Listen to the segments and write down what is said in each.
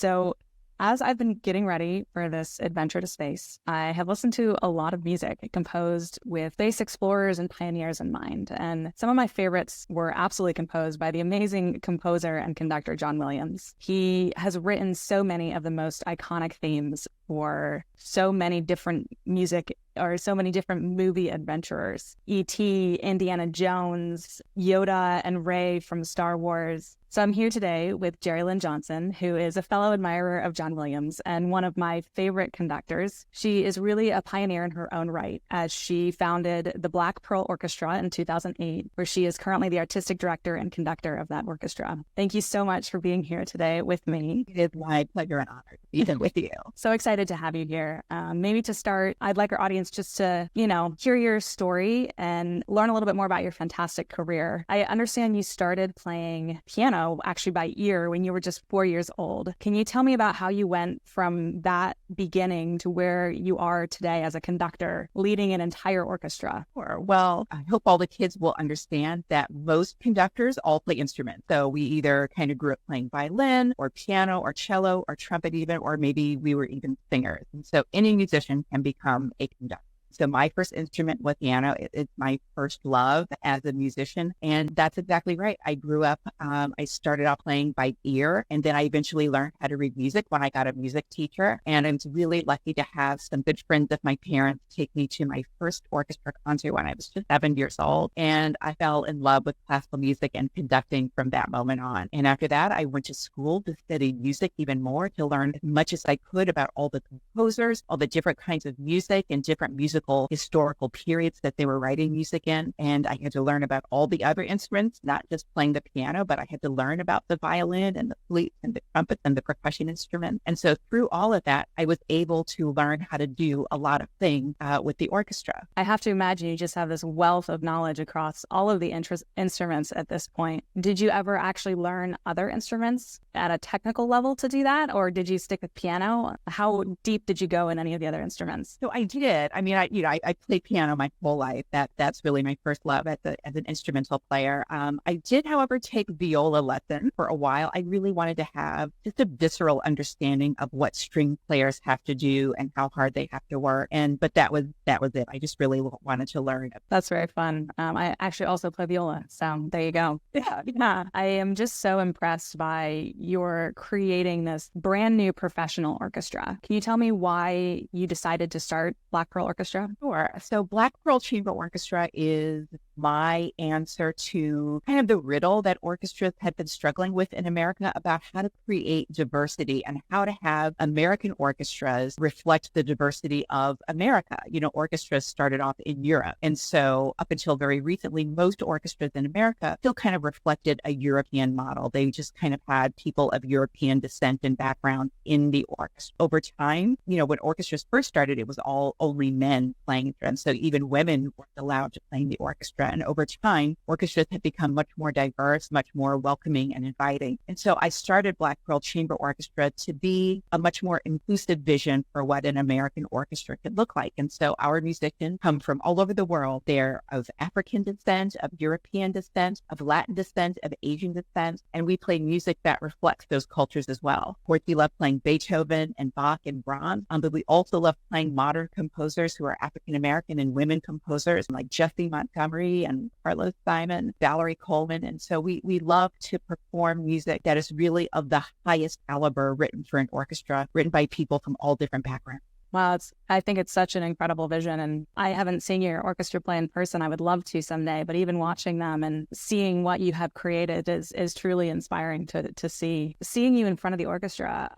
So as I've been getting ready for this adventure to space, I have listened to a lot of music composed with space explorers and pioneers in mind. And some of my favorites were absolutely composed by the amazing composer and conductor John Williams. He has written so many of the most iconic themes for so many different music or so many different movie adventurers. E.T., Indiana Jones, Yoda, and Rey from Star Wars. So I'm here today with Jeri Lynne Johnson, who is a fellow admirer of John Williams and one of my favorite conductors. She is really a pioneer in her own right, as she founded the Black Pearl Orchestra in 2008, where she is currently the artistic director and conductor of that orchestra. Thank you so much for being here today with me. It is my pleasure and honor to be here with you. So excited to have you here. Maybe to start, I'd like our audience just to, hear your story and learn a little bit more about your fantastic career. I understand you started playing piano actually by ear when you were just 4 years old. Can you tell me about how you went from that beginning to where you are today as a conductor, leading an entire orchestra? Sure. Well, I hope all the kids will understand that most conductors all play instruments. So we either kind of grew up playing violin or piano or cello or trumpet even, or maybe we were even singers. And so any musician can become a conductor. So my first instrument was piano. It's my first love as a musician. And that's exactly right. I grew up, I started out playing by ear, and then I eventually learned how to read music when I got a music teacher. And I'm really lucky to have some good friends of my parents take me to my first orchestra concert when I was just 7 years old. And I fell in love with classical music and conducting from that moment on. And after that, I went to school to study music even more, to learn as much as I could about all the composers, all the different kinds of music and different musical historical periods that they were writing music in. And I had to learn about all the other instruments, not just playing the piano, but I had to learn about the violin and the flute and the trumpet and the percussion instrument. And so through all of that, I was able to learn how to do a lot of things with the orchestra. I have to imagine you just have this wealth of knowledge across all of the instruments at this point. Did you ever actually learn other instruments at a technical level to do that? Or did you stick with piano? How deep did you go in any of the other instruments? So I did. I mean, I played piano my whole life. That's really my first love as an instrumental player. I did, however, take viola lessons for a while. I really wanted to have just a visceral understanding of what string players have to do and how hard they have to work. But that was it. I just really wanted to learn. That's very fun. I actually also play viola, so there you go. Yeah. I am just so impressed by your creating this brand new professional orchestra. Can you tell me why you decided to start Black Pearl Orchestra? Sure. So Black Pearl Chamber Orchestra is my answer to kind of the riddle that orchestras had been struggling with in America about how to create diversity and how to have American orchestras reflect the diversity of America. Orchestras started off in Europe. And so up until very recently, most orchestras in America still kind of reflected a European model. They just kind of had people of European descent and background in the orchestra. Over time, when orchestras first started, it was all only men playing, and so even women weren't allowed to play in the orchestra. And over time, orchestras have become much more diverse, much more welcoming and inviting. And so I started Black Pearl Chamber Orchestra to be a much more inclusive vision for what an American orchestra could look like. And so our musicians come from all over the world. They're of African descent, of European descent, of Latin descent, of Asian descent, and we play music that reflects those cultures as well. Of course, we love playing Beethoven and Bach and Brahms, but we also love playing modern composers who are African American and women composers like Jessie Montgomery and Carlos Simon, Valerie Coleman. And so we love to perform music that is really of the highest caliber, written for an orchestra, written by people from all different backgrounds. Wow, I think it's such an incredible vision. And I haven't seen your orchestra play in person. I would love to someday, but even watching them and seeing what you have created is truly inspiring to see. Seeing you in front of the orchestra,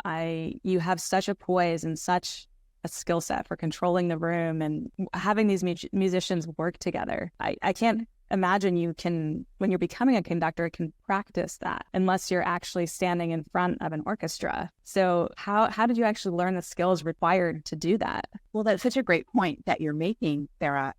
you have such a poise and such a skill set for controlling the room and having these musicians work together. I can't imagine you can, when you're becoming a conductor, can practice that unless you're actually standing in front of an orchestra. So how did you actually learn the skills required to do that? Well, that's such a great point that you're making, Sarah.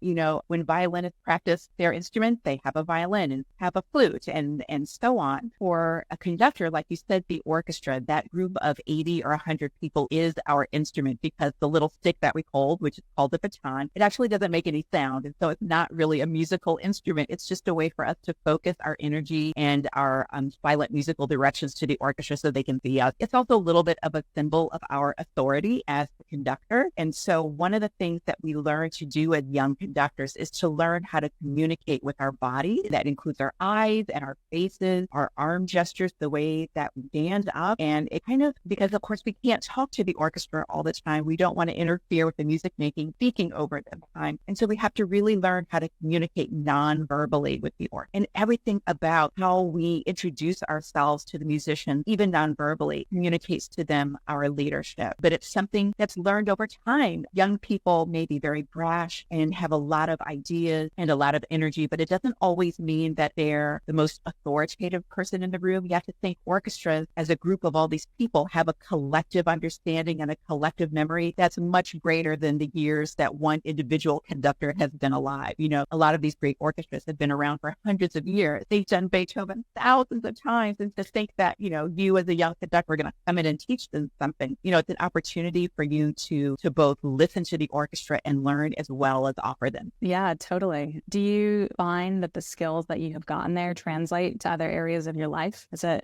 When violinists practice their instrument, they have a violin and have a flute and so on. For a conductor, like you said, the orchestra, that group of 80 or 100 people is our instrument, because the little stick that we hold, which is called the baton, it actually doesn't make any sound. And so it's not really a musical instrument. It's just a way for us to focus our energy and our silent musical directions to the orchestra so they can see us. It's also a little bit of a symbol of our authority as the conductor. And so one of the things that we learn to do as young conductors is to learn how to communicate with our body. That includes our eyes and our faces, our arm gestures, the way that we stand up. And it kind of, because of course we can't talk to the orchestra all the time. We don't want to interfere with the music making, speaking over the time. And so we have to really learn how to communicate non-verbally with the orchestra. And everything about how we introduce ourselves to the musicians, even non-verbally, communicates to them our leadership. But it's something that's learned over time. Young people may be very brash and have a lot of ideas and a lot of energy, but it doesn't always mean that they're the most authoritative person in the room. You have to think orchestras as a group of all these people have a collective understanding and a collective memory that's much greater than the years that one individual conductor has been alive. A lot of these great orchestras have been around for hundreds of years. They've done Beethoven thousands of times. And to think that, you as a young conductor are going to come in and teach them something, it's an opportunity for you to both listen to the orchestra and learn as well as offer them. Yeah, totally. Do you find that the skills that you have gotten there translate to other areas of your life? Is it?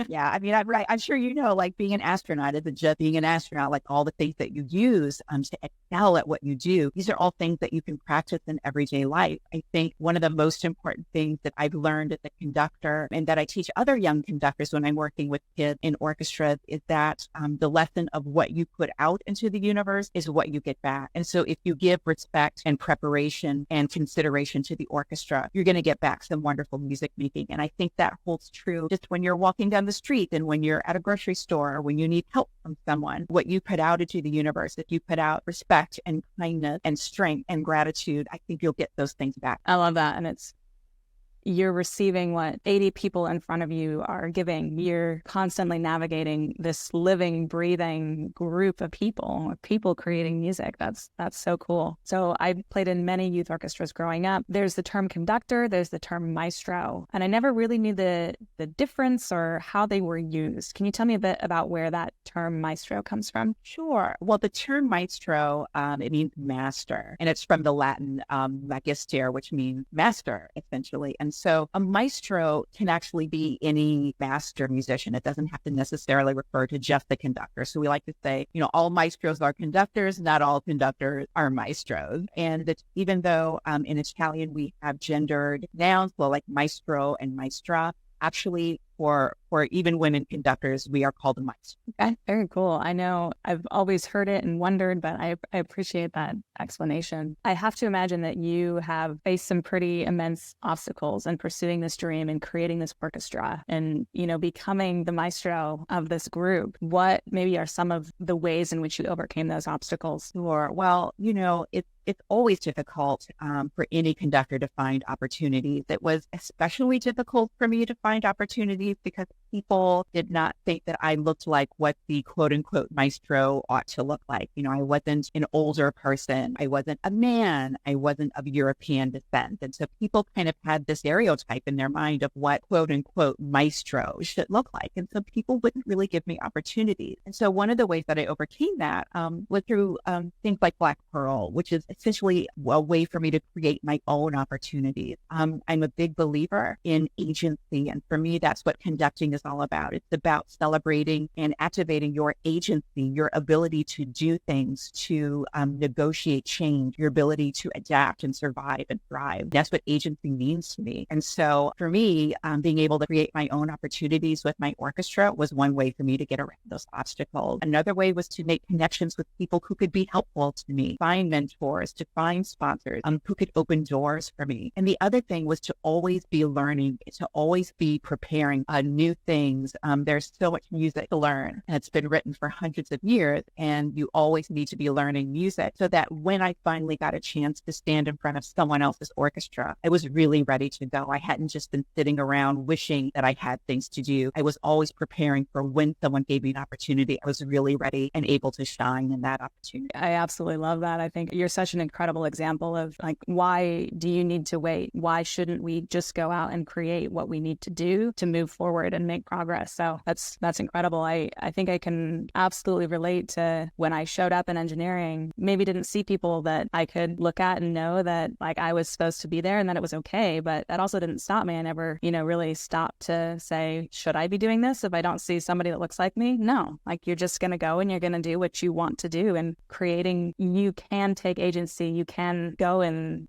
Yeah, I mean, I'm sure like being an astronaut isn't just being an astronaut, like all the things that you use to excel at what you do. These are all things that you can practice in everyday life. I think one of the most important things that I've learned as a conductor and that I teach other young conductors when I'm working with kids in orchestras is that the lesson of what you put out into the universe is what you get back. And so if you give respect and preparation and consideration to the orchestra, you're going to get back some wonderful music making. And I think that holds true just when you're walking down the street and when you're at a grocery store or when you need help from someone. What you put out into the universe, if you put out respect and kindness and strength and gratitude, I think you'll get those things back. I love that. And you're receiving what 80 people in front of you are giving. You're constantly navigating this living, breathing group of people creating music. That's so cool. So I played in many youth orchestras growing up. There's the term conductor, there's the term maestro, and I never really knew the difference or how they were used. Can you tell me a bit about where that term maestro comes from? Sure. Well, the term maestro, it means master, and it's from the Latin magister, which means master, essentially. And so a maestro can actually be any master musician. It doesn't have to necessarily refer to just the conductor. So we like to say, all maestros are conductors, not all conductors are maestros. And that even though in Italian we have gendered nouns, well, like maestro and maestra, actually for even women conductors, we are called a maestro. Okay, very cool. I know I've always heard it and wondered, but I appreciate that explanation. I have to imagine that you have faced some pretty immense obstacles in pursuing this dream and creating this orchestra and, becoming the maestro of this group. What maybe are some of the ways in which you overcame those obstacles? Sure. Well, it's always difficult for any conductor to find opportunities. It was especially difficult for me to find opportunities because people did not think that I looked like what the quote unquote maestro ought to look like. I wasn't an older person. I wasn't a man. I wasn't of European descent. And so people kind of had this stereotype in their mind of what quote unquote maestro should look like. And so people wouldn't really give me opportunities. And so one of the ways that I overcame that was through things like Black Pearl, which is essentially a way for me to create my own opportunities. I'm a big believer in agency. And for me, that's what conducting is all about. It's about celebrating and activating your agency, your ability to do things, to negotiate change, your ability to adapt and survive and thrive. That's what agency means to me. And so for me, being able to create my own opportunities with my orchestra was one way for me to get around those obstacles. Another way was to make connections with people who could be helpful to me, find mentors, to find sponsors who could open doors for me. And the other thing was to always be learning, to always be preparing new things. There's so much music to learn, and it's been written for hundreds of years, and you always need to be learning music so that when I finally got a chance to stand in front of someone else's orchestra, I was really ready to go. I hadn't just been sitting around wishing that I had things to do. I was always preparing for when someone gave me an opportunity. I was really ready and able to shine in that opportunity. I absolutely love that. I think you're such an incredible example of like, why do you need to wait? Why shouldn't we just go out and create what we need to do to move forward and make progress? So that's incredible. I think I can absolutely relate to when I showed up in engineering, maybe didn't see people that I could look at and know that like I was supposed to be there and that it was okay. But that also didn't stop me. I never, really stopped to say, should I be doing this if I don't see somebody that looks like me? No, like you're just going to go and you're going to do what you want to do. And creating, you can take agency, you can go and,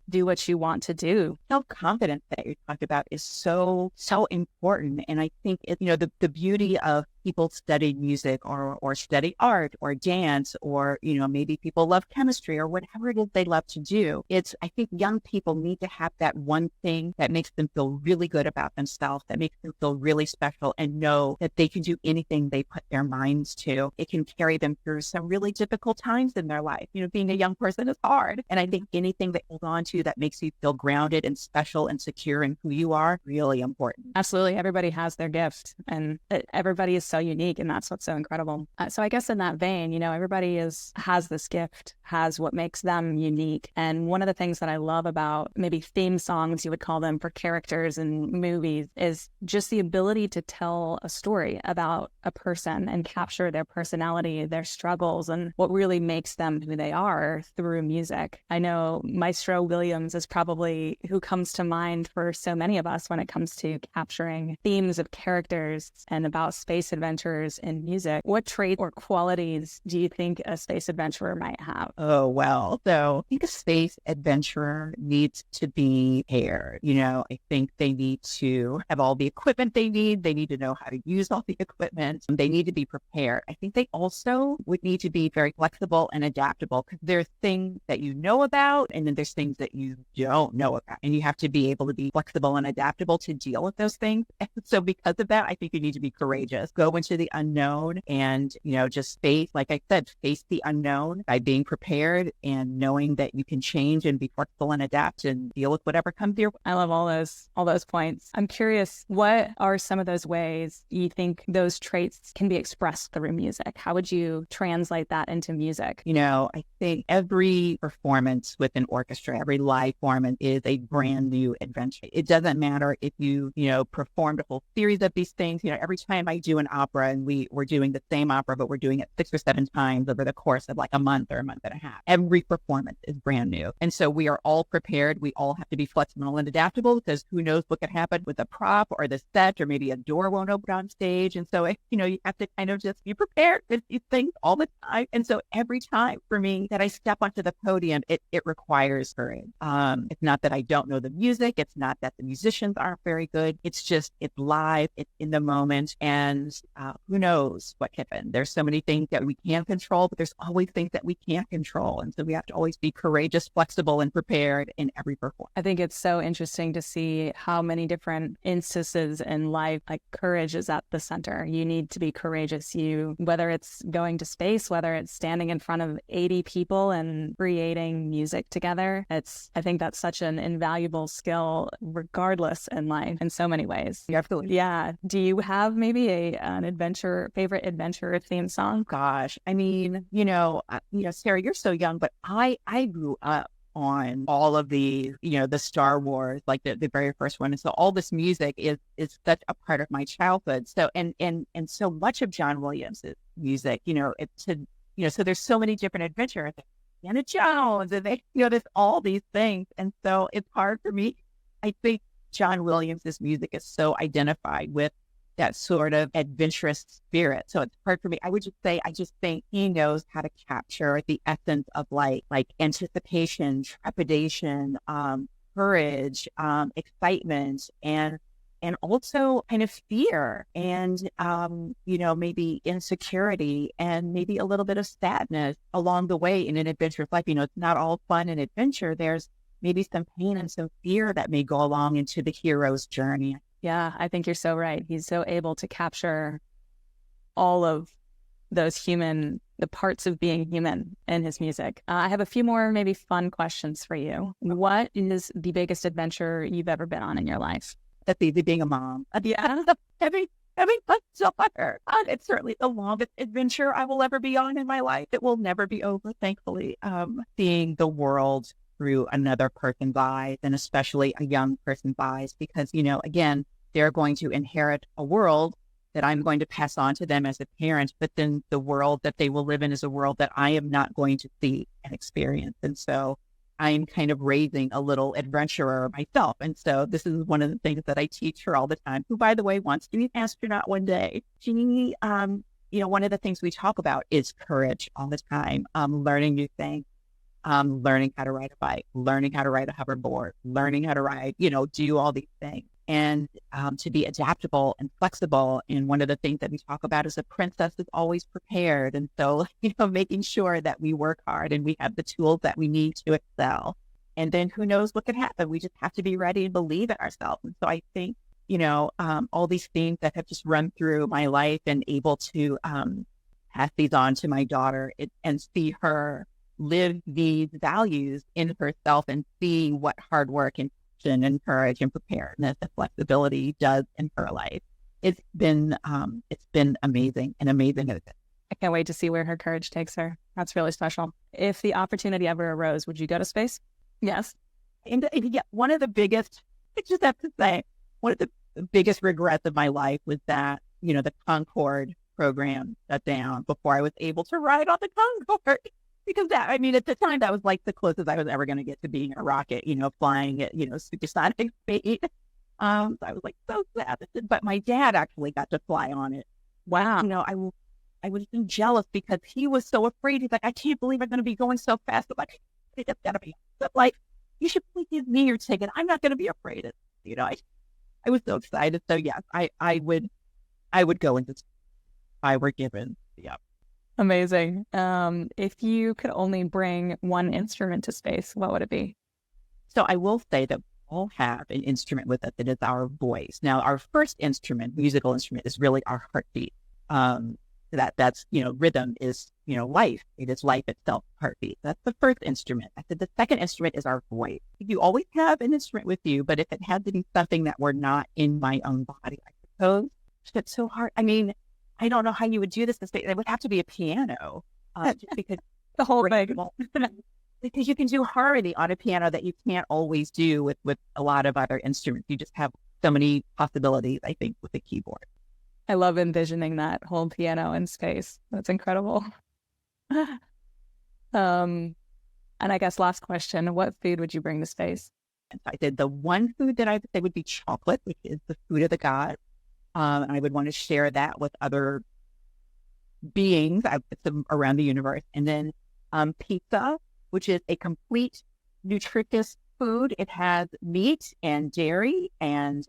do what you want to do. Self-confidence that you talked about is so important. And I think the beauty of people study music or study art or dance or, maybe people love chemistry or whatever it is they love to do. I think young people need to have that one thing that makes them feel really good about themselves, that makes them feel really special and know that they can do anything they put their minds to. It can carry them through some really difficult times in their life. Being a young person is hard. And I think anything that you hold on to that makes you feel grounded and special and secure in who you are, really important. Absolutely. Everybody has their gift and everybody is so unique, and that's what's so incredible. So I guess in that vein, everybody has this gift, has what makes them unique. And one of the things that I love about maybe theme songs, you would call them, for characters in movies is just the ability to tell a story about a person and capture their personality, their struggles, and what really makes them who they are through music. I know Maestro Williams is probably who comes to mind for so many of us when it comes to capturing themes of characters and about space adventures in music. What traits or qualities do you think a space adventurer might have? Oh, well, so I think a space adventurer needs to be paired. I think they need to have all the equipment they need. They need to know how to use all the equipment. They need to be prepared. I think they also would need to be very flexible and adaptable because there's things that you know about and then there's things that you don't know about. And you have to be able to be flexible and adaptable to deal with those things. And so because of that, I think you need to be courageous. Go into the unknown and, just face, like I said, face the unknown by being prepared and knowing that you can change and be flexible and adapt and deal with whatever comes your way. I love all those points. I'm curious, what are some of those ways you think those traits can be expressed through music? How would you translate that into music? I think every performance with an orchestra, every live performance is a brand new adventure. It doesn't matter if you, performed a whole series of these things. Every time I do an opera and we're doing the same opera, but we're doing it 6 or 7 times over the course of like a month or a month and a half. Every performance is brand new. And so we are all prepared. We all have to be flexible and adaptable because who knows what could happen with a prop or the set, or maybe a door won't open on stage. And so, you have to kind of just be prepared for these things all the time. And so every time for me that I step onto the podium, it requires courage. It's not that I don't know the music. It's not that the musicians aren't very good. It's just, it's live, it's in the moment. And who knows what can happen. There's so many things that we can control, but there's always things that we can't control. And so we have to always be courageous, flexible, and prepared in every performance. I think it's so interesting to see how many different instances in life, like courage is at the center. You need to be courageous. Whether it's going to space, whether it's standing in front of 80 people and creating music together, I think that's such an invaluable skill regardless in life in so many ways. Absolutely. Yeah. Do you have maybe an favorite adventure theme song? Gosh, I mean, Sarah, you're so young, but I grew up on all of the, the Star Wars, like the very first one. And so all this music is such a part of my childhood. So, and so much of John Williams' music, so there's so many different adventures, Indiana Jones, and there's all these things. And so it's hard for me. I think John Williams' music is so identified with that sort of adventurous spirit. So it's hard for me. I would just say, I just think he knows how to capture the essence of like anticipation, trepidation, courage, excitement, and also kind of fear and, maybe insecurity and maybe a little bit of sadness along the way in an adventurous life. It's not all fun and adventure. There's maybe some pain and some fear that may go along into the hero's journey. Yeah, I think you're so right. He's so able to capture all of the parts of being human in his music. I have a few more maybe fun questions for you. What is the biggest adventure you've ever been on in your life? That's easy being a mom. Yeah. having having a daughter. It's certainly the longest adventure I will ever be on in my life. It will never be over, thankfully. Seeing the world through another person's eyes, and especially a young person's eyes, because, again, they're going to inherit a world that I'm going to pass on to them as a parent, but then the world that they will live in is a world that I am not going to see and experience. And so I'm kind of raising a little adventurer myself. And so this is one of the things that I teach her all the time, who, by the way, wants to be an astronaut one day. She, one of the things we talk about is courage all the time, learning new things, learning how to ride a bike, learning how to ride a hoverboard, learning how to ride, do all these things. And to be adaptable and flexible. And one of the things that we talk about is a princess is always prepared. And so, making sure that we work hard and we have the tools that we need to excel. And then who knows what could happen? We just have to be ready and believe in ourselves. And so I think, all these themes that have just run through my life and able to pass these on to my daughter and see her live these values in herself and see what hard work and courage and preparedness and flexibility does in her life. It's been amazing, an amazing event. I can't wait to see where her courage takes her. That's really special. If the opportunity ever arose, would you go to space? Yes. And yeah, one of the biggest, I just have to say, one of the biggest regrets of my life was that, the Concorde program shut down before I was able to ride on the Concorde. Because at the time, that was like the closest I was ever going to get to being a rocket, flying at, supersonic speed. So I was like so sad. But my dad actually got to fly on it. Wow. I was jealous because he was so afraid. He's like, I can't believe I'm going to be going so fast. I'm like, it's gotta be. But like, you should please give me your ticket. I'm not going to be afraid. I was so excited. So yes, I would go into if I were given the opportunity. Amazing. If you could only bring one instrument to space, what would it be? So I will say that we all have an instrument with us. It is our voice. Now, our first musical instrument, is really our heartbeat. That's rhythm is life. It is life itself, heartbeat. That's the first instrument. I said the second instrument is our voice. You always have an instrument with you, but if it had to be something that were not in my own body, I suppose it's so hard. I don't know how you would do this. It would have to be a piano, just because the whole thing. Because you can do harmony on a piano that you can't always do with a lot of other instruments. You just have so many possibilities, I think, with a keyboard. I love envisioning that whole piano in space. That's incredible. And I guess last question, what food would you bring to space? And so I said the one food that I would say would be chocolate, which is the food of the gods. I would want to share that with other beings around the universe. And then pizza, which is a complete nutritious food. It has meat and dairy and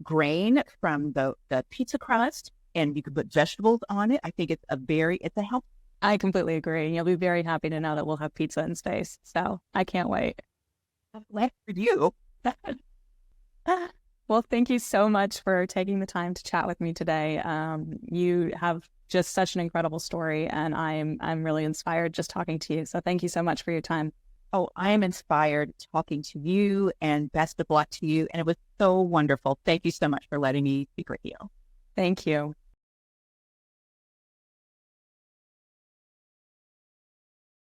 grain from the pizza crust, and you can put vegetables on it. I think it's a help. I completely agree. You'll be very happy to know that we'll have pizza in space. So I can't wait. I'm glad for you. Well, thank you so much for taking the time to chat with me today. You have just such an incredible story, and I'm really inspired just talking to you. So thank you so much for your time. Oh, I am inspired talking to you, and best of luck to you. And it was so wonderful. Thank you so much for letting me speak with you. Thank you.